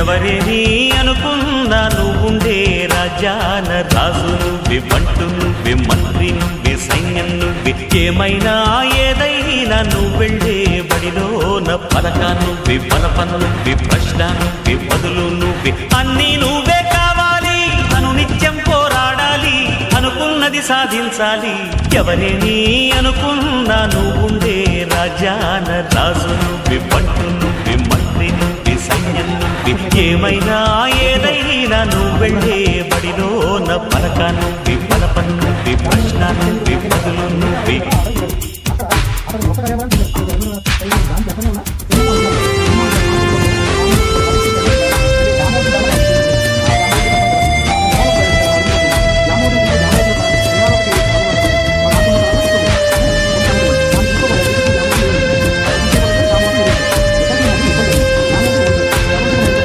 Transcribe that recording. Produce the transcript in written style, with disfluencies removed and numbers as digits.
ఎవరేని అనుకున్నా నువ్వుండే రాజ్యాన రాజు నువ్వే, బంటు నువ్వే, మంత్రి నువ్వే, సైన్యం నువ్వే, ఏమైనా ఏదైనా నువ్వెళ్ళే బడిలోన పలక నువ్వే, బలపం నువ్వే, ప్రశ్న నువ్వే, బదులు నువ్వే, అన్నీ నువ్వే కావాలి. అనునిత్యం పోరాడాలి, అనుకున్నది సాధించాలి. ఎవరేని అనుకున్నా నువ్వుండే రాజ్యాన రాజు నువ్వే, బంటు నువ్వే, మంత్రి నువ్వే, సైన్యం నువ్వే, ఏమైనా ఏదైనా నువ్వెళ్ళే బడిలోన పలక నువ్వే, బలపం నువ్వే, ప్రశ్న నువ్వే, బదులు నువ్వే.